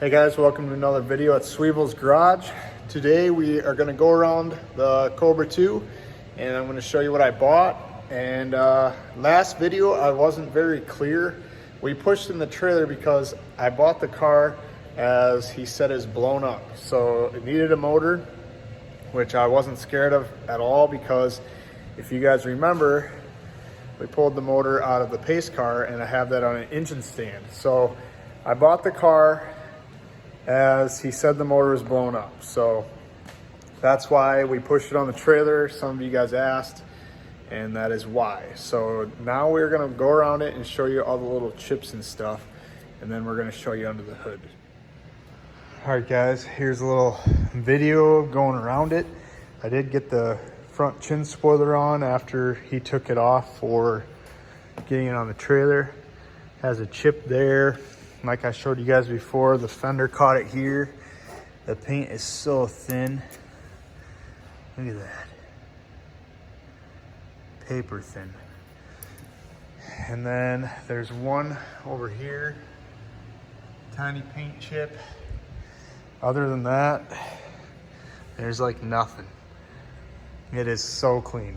Hey guys, welcome to another video at Sweevel's Garage. Today we are going to go around the Cobra II and I'm going to show you what I bought. And last video I wasn't very clear. We pushed in the trailer because I bought the car as he said is blown up. So it needed a motor, which I wasn't scared of at all because if you guys remember, we pulled the motor out of the pace car and I have that on an engine stand. So I bought the car as he said the motor was blown up. So that's why we pushed it on the trailer. Some of you guys asked, and that is why. So now we're gonna go around it and show you all the little chips and stuff, and then we're gonna show you under the hood. All right guys, here's a little video going around it. I did get the front chin spoiler on after he took it off for getting it on the trailer. Has a chip there. Like I showed you guys before, the fender caught it here. The paint is so thin. Look at that. Paper thin. And then there's one over here. Tiny paint chip. Other than that, there's like nothing. It is so clean.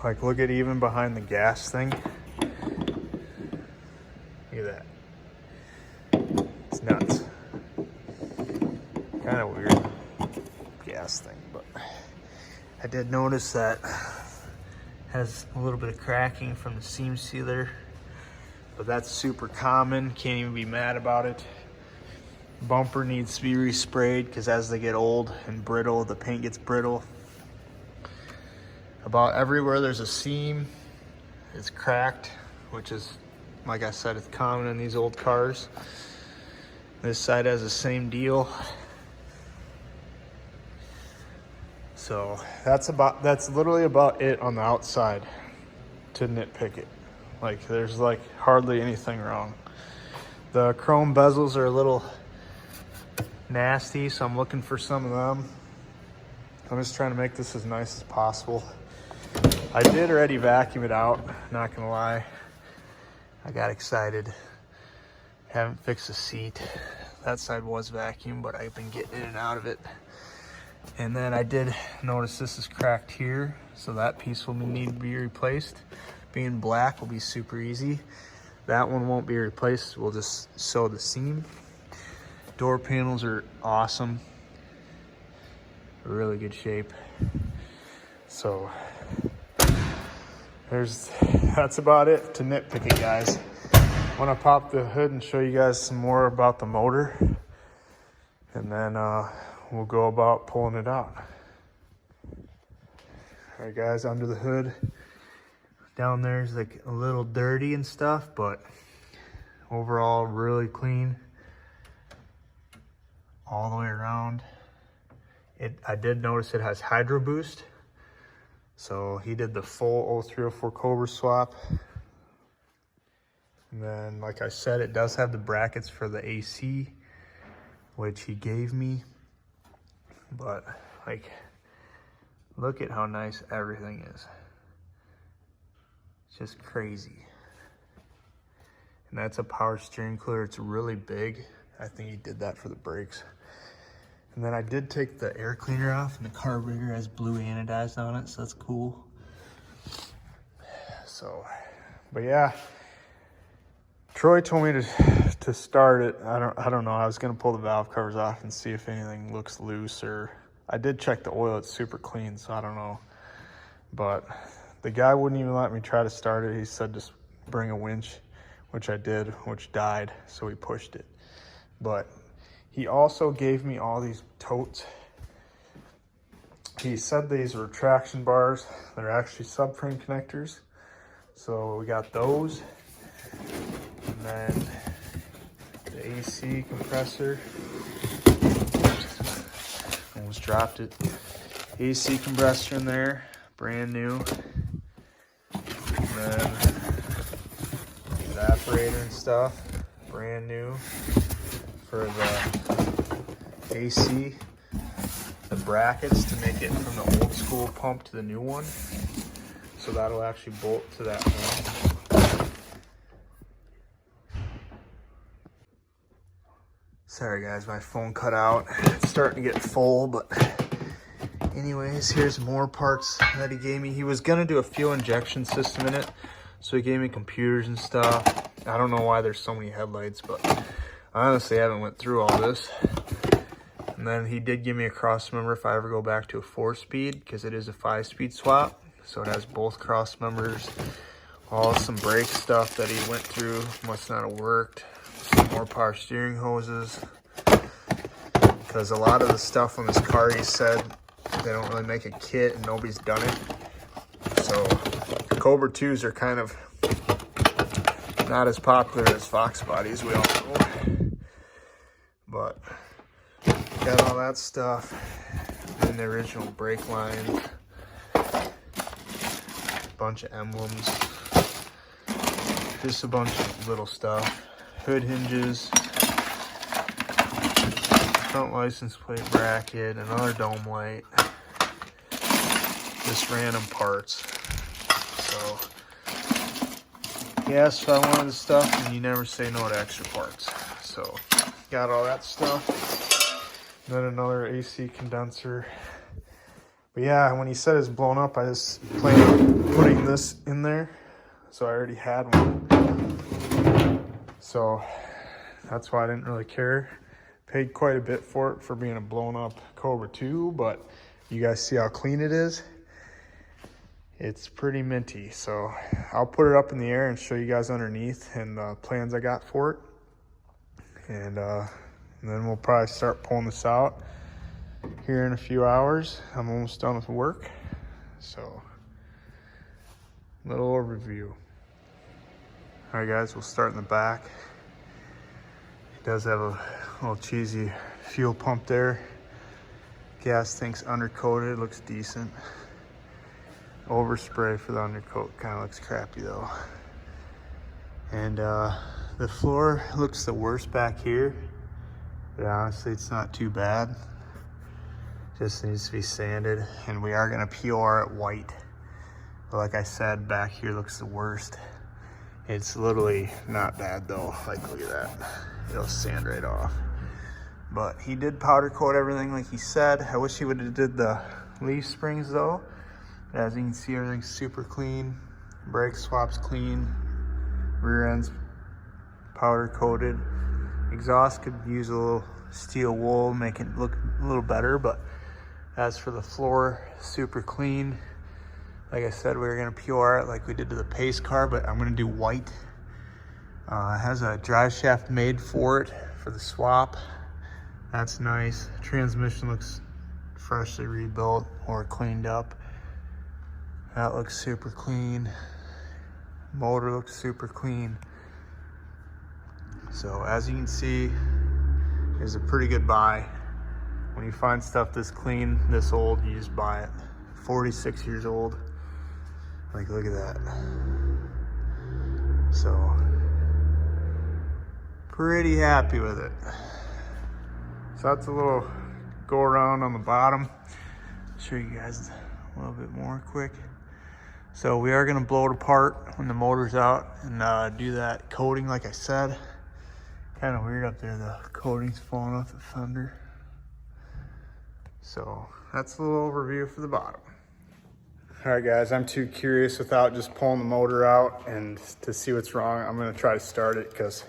Like look at even behind the gas thing. Look at that. It's nuts. Kind of weird gas thing, but I did notice that has a little bit of cracking from the seam sealer, but that's super common. Can't even be mad about it. Bumper needs to be resprayed because as they get old and brittle, the paint gets brittle. About everywhere there's a seam, it's cracked, which is, like I said, it's common in these old cars. This side has the same deal. So that's literally about it on the outside to nitpick it. Like there's like hardly anything wrong. The chrome bezels are a little nasty, so I'm looking for some of them. I'm just trying to make this as nice as possible. I did already vacuum it out, not gonna lie. I got excited. Haven't fixed the seat. That side was vacuumed, but I've been getting in and out of it. And then I did notice this is cracked here, so that piece will need to be replaced. Being black will be super easy. That one won't be replaced. We'll just sew the seam. Door panels are awesome. Really good shape. So that's about it to nitpick it, guys. I want to pop the hood and show you guys some more about the motor, and then we'll go about pulling it out. All right guys, under the hood, down there's like a little dirty and stuff, but overall really clean all the way around. I did notice it has Hydro Boost, so he did the full 0304 Cobra swap. And then, like I said, it does have the brackets for the AC, which he gave me. But, like, look at how nice everything is. It's just crazy. And that's a power steering cooler. It's really big. I think he did that for the brakes. And then I did take the air cleaner off, and the carburetor has blue anodized on it, so that's cool. So, but yeah. Troy told me to start it. I don't know. I was gonna pull the valve covers off and see if anything looks loose, or I did check the oil. It's super clean, so I don't know. But the guy wouldn't even let me try to start it. He said just bring a winch, which I did, which died, so we pushed it. But he also gave me all these totes. He said these were traction bars. They're actually subframe connectors. So we got those. And then the AC compressor. Almost dropped it. AC compressor in there, brand new. And then evaporator and stuff, brand new. For the AC, the brackets to make it from the old school pump to the new one. So that'll actually bolt to that one. Sorry guys, my phone cut out. It's starting to get full, but anyways, here's more parts that he gave me. He was gonna do a fuel injection system in it, so he gave me computers and stuff. I don't know why there's so many headlights, but I honestly haven't went through all this. And then he did give me a cross member if I ever go back to a 4-speed, because it is a 5-speed swap. So it has both cross members. Some brake stuff that he went through, must not have worked. Some more power steering hoses. Because a lot of the stuff on this car, he said, they don't really make a kit and nobody's done it. So Cobra IIs are kind of not as popular as Fox bodies, we all know. But got all that stuff. And the original brake line. Bunch of emblems. Just a bunch of little stuff. Hood hinges. Front license plate bracket. Another dome light. Just random parts. So he asked if I wanted the stuff, and you never say no to extra parts. So got all that stuff. Then another AC condenser. But yeah, when he said it's blown up, I just planned on putting this in there. So I already had one. So that's why I didn't really care. Paid quite a bit for it for being a blown up Cobra II, but you guys see how clean it is? It's pretty minty. So I'll put it up in the air and show you guys underneath and the plans I got for it. And then we'll probably start pulling this out here in a few hours. I'm almost done with work. So, little overview. All right guys, we'll start in the back. It does have a little cheesy fuel pump there. Gas tank's undercoated, looks decent. Overspray for the undercoat, kind of looks crappy though. And the floor looks the worst back here, but honestly it's not too bad. Just needs to be sanded, and we are gonna POR it white. But like I said, back here looks the worst. It's literally not bad though. Like, look at that. It'll sand right off. But he did powder coat everything like he said. I wish he would have did the leaf springs though. As you can see, everything's super clean. Brake swap's clean. Rear end's powder coated. Exhaust could use a little steel wool, make it look a little better, but as for the floor, super clean. Like I said, we were gonna POR it like we did to the Pace car, but I'm gonna do white. It has a drive shaft made for it, for the swap. That's nice. Transmission looks freshly rebuilt or cleaned up. That looks super clean. Motor looks super clean. So as you can see, it's a pretty good buy. When you find stuff this clean, this old, you just buy it. 46 years old. Like, look at that. So, pretty happy with it. So that's a little go around on the bottom. Show you guys a little bit more quick. So we are gonna blow it apart when the motor's out and do that coating like I said. Kind of weird up there, the coating's falling off the fender. So that's a little overview for the bottom. All right guys, I'm too curious without just pulling the motor out and to see what's wrong. I'm gonna try to start it because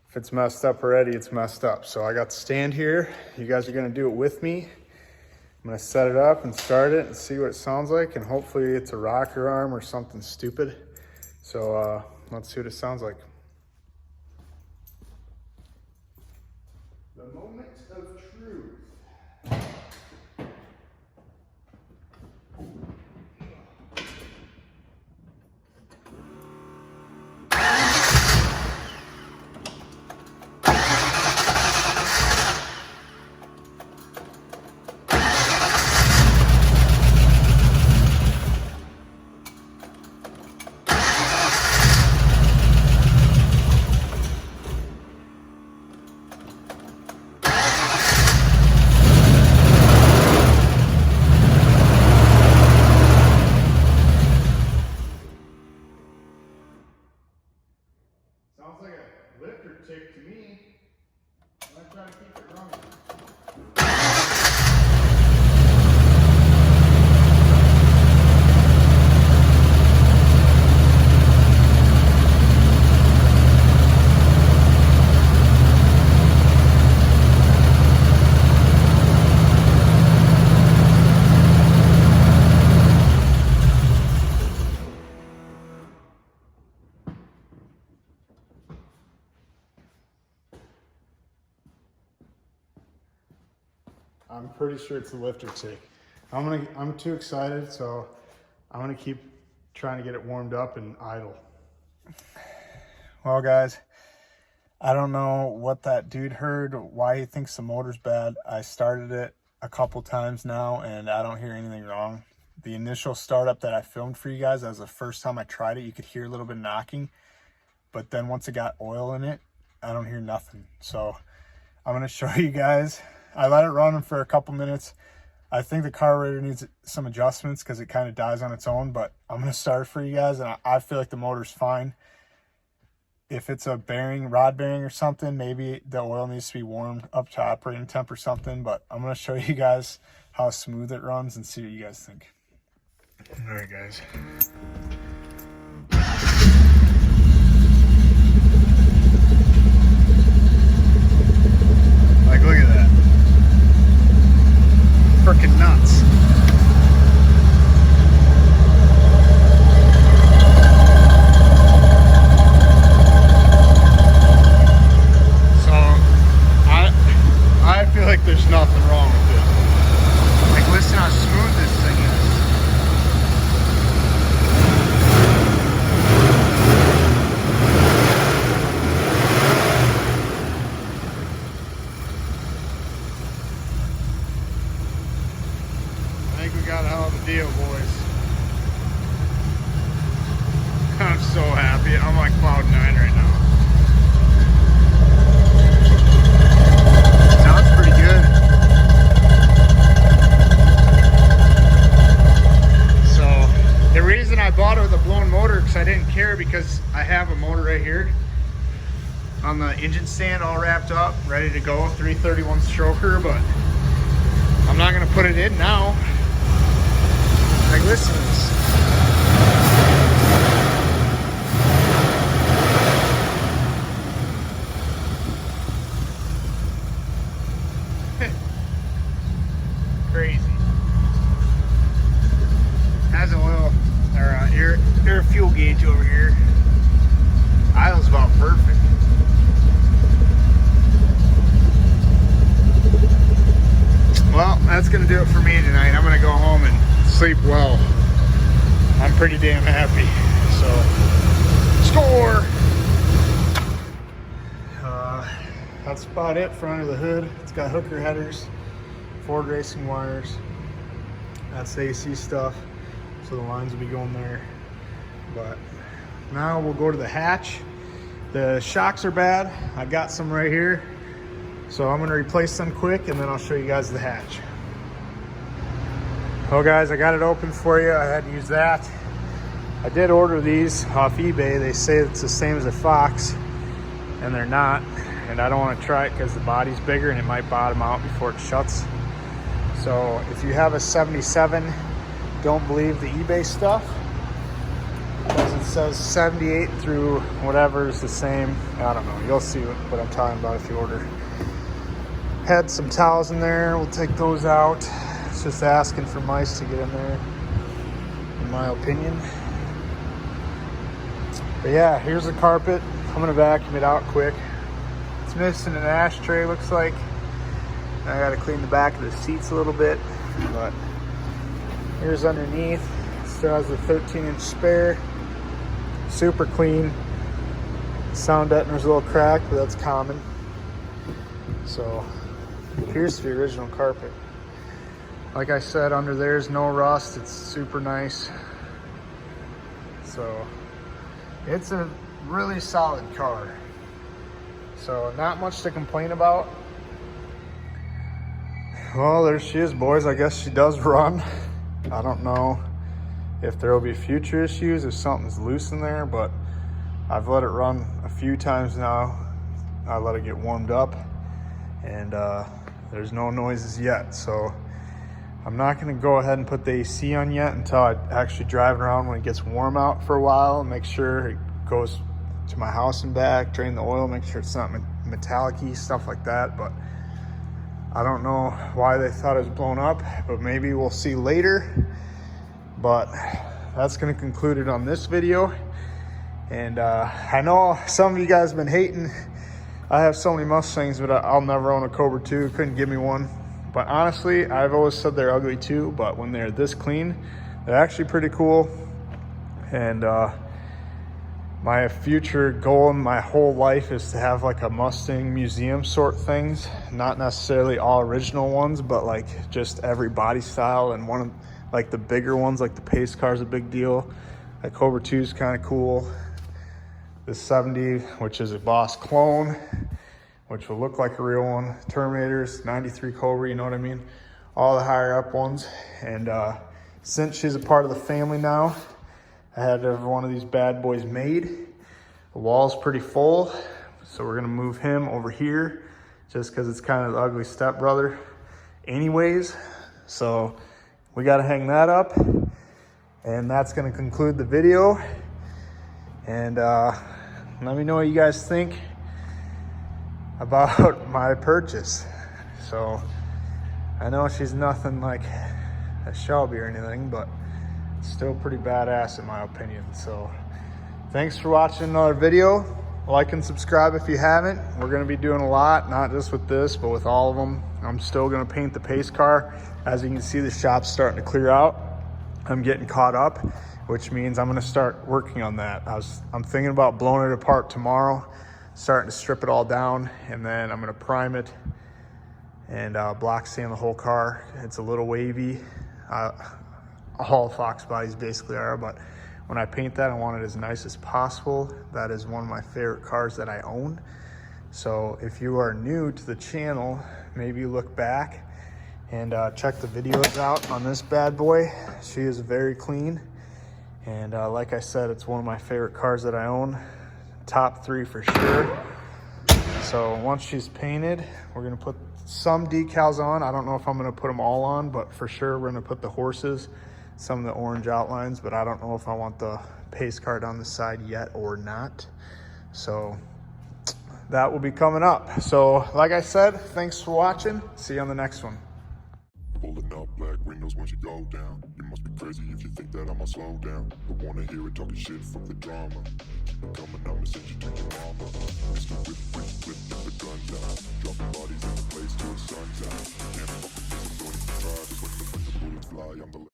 if it's messed up already, it's messed up. So I got the stand here. You guys are gonna do it with me. I'm gonna set it up and start it and see what it sounds like, and hopefully it's a rocker arm or something stupid. So let's see what it sounds like. The moment of truth. I'm pretty sure it's the lifter's sake. I'm too excited, so I'm gonna keep trying to get it warmed up and idle. Well, guys, I don't know what that dude heard, why he thinks the motor's bad. I started it a couple times now, and I don't hear anything wrong. The initial startup that I filmed for you guys, that was the first time I tried it. You could hear a little bit of knocking, but then once it got oil in it, I don't hear nothing. So I'm gonna show you guys. I let it run for a couple minutes. I think the carburetor needs some adjustments because it kind of dies on its own, but I'm gonna start for you guys, and I feel like the motor's fine. If it's a bearing, rod bearing or something, maybe the oil needs to be warmed up to operating temp or something, but I'm gonna show you guys how smooth it runs and see what you guys think. All right, guys. Like, look at that. Freaking nuts. I feel like there's nothing wrong with it. Like, listen how smooth this thing is. I think we got a hell of a deal, boys. I'm so happy. I'm like cloud 9 right now. I bought it with a blown motor because I didn't care, because I have a motor right here on the engine stand all wrapped up, ready to go, 331 stroker, but I'm not going to put it in now. Like, listen to this. Crazy. Has a little air fuel gauge over here. Idle's about perfect. Well, that's gonna do it for me tonight. I'm gonna go home and sleep well. I'm pretty damn happy. So, score! That's about it for under the hood. It's got hooker headers, Ford racing wires. That's the AC stuff. So the lines will be going there. But now we'll go to the hatch. The shocks are bad. I got some right here. So I'm gonna replace them quick, and then I'll show you guys the hatch. Well, guys, I got it open for you. I had to use that. I did order these off eBay. They say it's the same as a Fox, and they're not. And I don't want to try it because the body's bigger and it might bottom out before it shuts. So if you have a 77, don't believe the eBay stuff, because it says 78 through whatever is the same. I don't know. You'll see what I'm talking about if you order. Had some towels in there. We'll take those out. It's just asking for mice to get in there, in my opinion. But yeah, here's the carpet. I'm gonna vacuum it out quick. It's missing an ashtray, looks like. I gotta clean the back of the seats a little bit, but here's underneath. Still has the 13-inch spare. Super clean. Sound deadener's a little cracked, but that's common. So here's the original carpet. Like I said, under there's no rust. It's super nice. So it's a really solid car. So not much to complain about. Well, there she is, boys. I guess she does run. I don't know if there will be future issues, if something's loose in there, but I've let it run a few times now. I let it get warmed up, and there's no noises yet. So I'm not gonna go ahead and put the AC on yet until I actually drive around when it gets warm out for a while, and make sure it goes to my house and back, drain the oil, make sure it's not metallic-y, stuff like that. But I don't know why they thought it was blown up, but maybe we'll see later. But that's gonna conclude it on this video. And I know some of you guys have been hating. I have so many Mustangs, but I'll never own a Cobra II. Couldn't give me one. But honestly, I've always said they're ugly too, but when they're this clean, they're actually pretty cool. And my future goal in my whole life is to have like a Mustang museum sort things, not necessarily all original ones, but like just every body style. And one of like the bigger ones, like the pace car is a big deal. That Cobra II is kind of cool. The 70, which is a Boss clone, which will look like a real one. Terminators, 93 Cobra, you know what I mean? All the higher up ones. And since she's a part of the family now, I had every one of these bad boys made. The wall's pretty full, so we're gonna move him over here just because it's kind of the ugly stepbrother anyways. So we gotta hang that up, and that's gonna conclude the video. And let me know what you guys think about my purchase. So I know she's nothing like a Shelby or anything, but still pretty badass in my opinion. So thanks for watching another video. Like and subscribe if you haven't. We're gonna be doing a lot, not just with this, but with all of them. I'm still gonna paint the pace car. As you can see, the shop's starting to clear out. I'm getting caught up, which means I'm gonna start working on that. I'm thinking about blowing it apart tomorrow, starting to strip it all down, and then I'm gonna prime it and block sand the whole car. It's a little wavy. All Fox bodies basically are, but when I paint that, I want it as nice as possible. That is one of my favorite cars that I own. So if you are new to the channel, maybe look back and check the videos out on this bad boy. She is very clean. And like I said, it's one of my favorite cars that I own. Top 3 for sure. So once she's painted, we're gonna put some decals on. I don't know if I'm gonna put them all on, but for sure we're gonna put the horses, some of the orange outlines, but I don't know if I want the pace car down the side yet or not. So that will be coming up. So like I said, thanks for watching. See you on the next one. Pulling up black windows once you go down. You must be crazy if you think that I'ma slow down. Don't wanna hear it talking shit from the drama. Keep it coming, I'ma send you to your mama. Mr. Whip, get the guns out. Dropping bodies in the place till the sun's out. Can't fuck with this, I'm going to try. Just when the bullets fly, I'm the